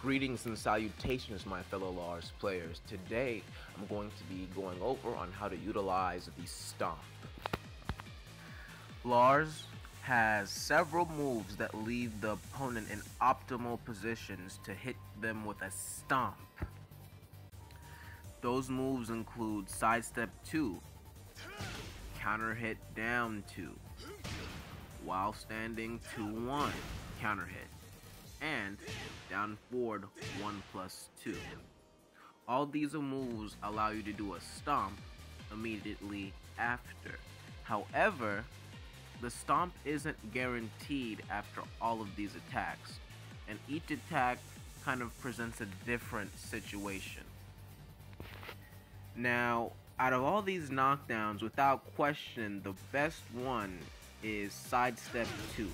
Greetings and salutations, my fellow Lars players. Today, I'm going to be going over on how to utilize the Stomp. Lars has several moves that leave the opponent in optimal positions to hit them with a Stomp. Those moves include Sidestep 2, Counter Hit Down 2, While Standing 2-1, Counter Hit, and down forward 1+2. All these moves allow you to do a stomp immediately after. However, the stomp isn't guaranteed after all of these attacks, and each attack kind of presents a different situation. Now, out of all these knockdowns, without question, the best one is Sidestep 2.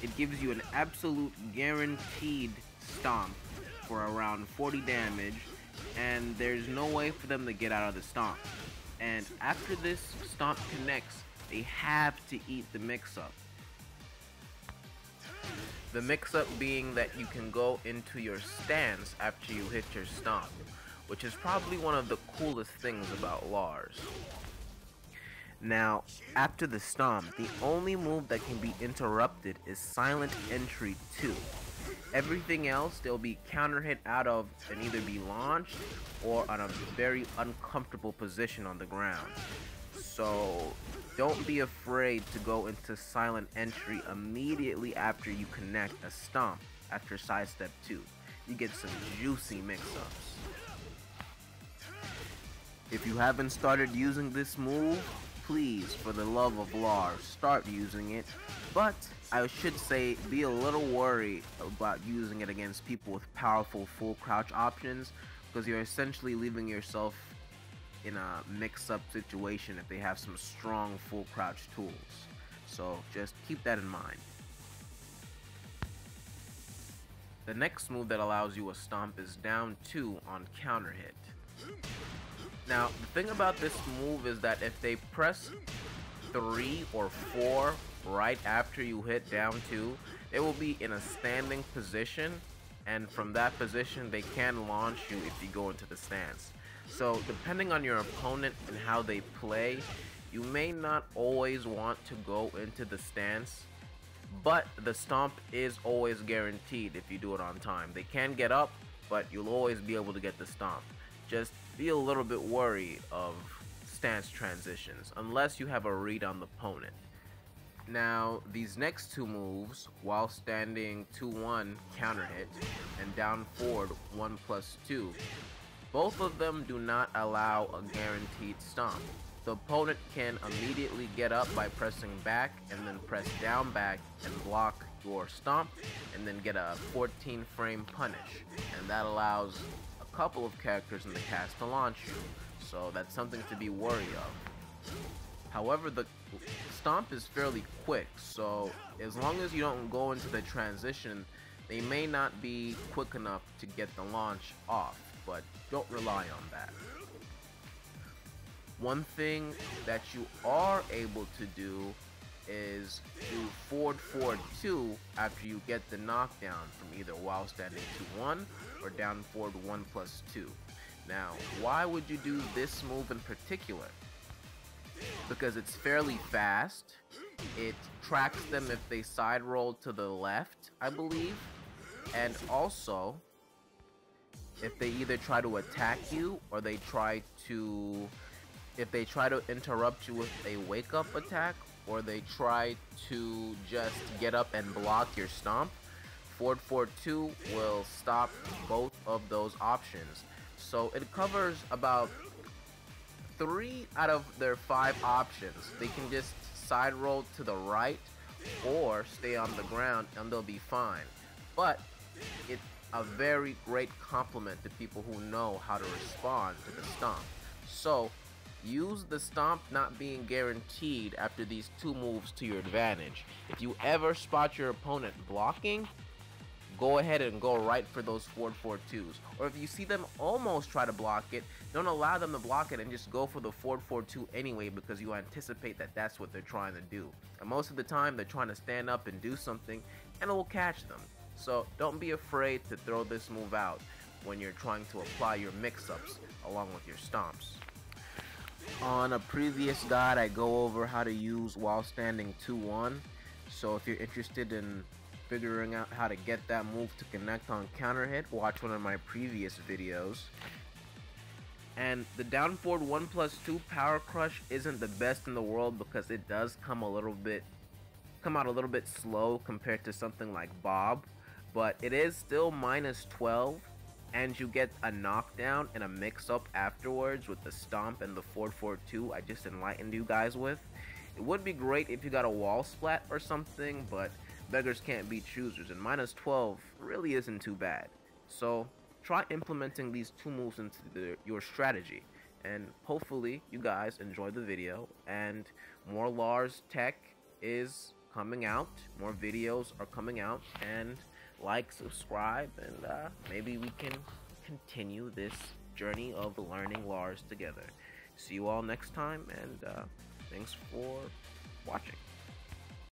It gives you an absolute guaranteed stomp for around 40 damage, and there's no way for them to get out of the stomp. And after this stomp connects, they have to eat the mix-up. The mix-up being that you can go into your stance after you hit your stomp, which is probably one of the coolest things about Lars. Now, after the stomp, the only move that can be interrupted is Silent Entry 2. Everything else they'll be counter hit out of and either be launched or on a very uncomfortable position on the ground. So don't be afraid to go into Silent Entry immediately after you connect a stomp after Sidestep 2. You get some juicy mix-ups. If you haven't started using this move, please, for the love of Lars, start using it. But I should say, be a little worried about using it against people with powerful full crouch options, because you're essentially leaving yourself in a mix-up situation if they have some strong full crouch tools. So just keep that in mind. The next move that allows you a stomp is down 2 on counter hit. Now, the thing about this move is that if they press 3 or 4 right after you hit down 2, they will be in a standing position, and from that position they can launch you if you go into the stance. So depending on your opponent and how they play, you may not always want to go into the stance, but the stomp is always guaranteed if you do it on time. They can get up, but you'll always be able to get the stomp. Just be a little bit wary of stance transitions, unless you have a read on the opponent. Now, these next two moves, while standing 2-1 counter hit and down forward 1+2, both of them do not allow a guaranteed stomp. The opponent can immediately get up by pressing back and then press down back and block your stomp and then get a 14 frame punish, and that allows a couple of characters in the cast to launch you, so that's something to be wary of. However, the stomp is fairly quick, so as long as you don't go into the transition, they may not be quick enough to get the launch off, but don't rely on that. One thing that you are able to do is do forward 2 after you get the knockdown from either while standing 2-1 or down forward 1+2. Now, why would you do this move in particular? Because it's fairly fast. It tracks them if they side roll to the left, I believe, and also if they either try to attack you or if they try to interrupt you with a wake up attack, or they try to just get up and block your stomp, forward 2 will stop both of those options. So it covers about 3 out of their 5 options. They can just side roll to the right or stay on the ground and they'll be fine. But it's a very great compliment to people who know how to respond to the stomp. So use the stomp not being guaranteed after these two moves to your advantage. If you ever spot your opponent blocking, go ahead and go right for those forward 2s. Or if you see them almost try to block it, don't allow them to block it and just go for the forward 2 anyway, because you anticipate that that's what they're trying to do. And most of the time they're trying to stand up and do something, and it will catch them. So don't be afraid to throw this move out when you're trying to apply your mix-ups along with your stomps. On a previous guide, I go over how to use while standing 2-1. So if you're interested in figuring out how to get that move to connect on counter hit, watch one of my previous videos. And the down forward 1+2 power crush isn't the best in the world because it does come out a little bit slow compared to something like Bob, but it is still -12, and you get a knockdown and a mix-up afterwards with the stomp and the 4-4-2 I just enlightened you guys with. It would be great if you got a wall splat or something, but beggars can't be choosers, and -12 really isn't too bad. So try implementing these two moves into your strategy, and hopefully you guys enjoyed the video, and more Lars tech is coming out, more videos are coming out, and like, subscribe, and maybe we can continue this journey of learning Lars together. See you all next time, and thanks for watching.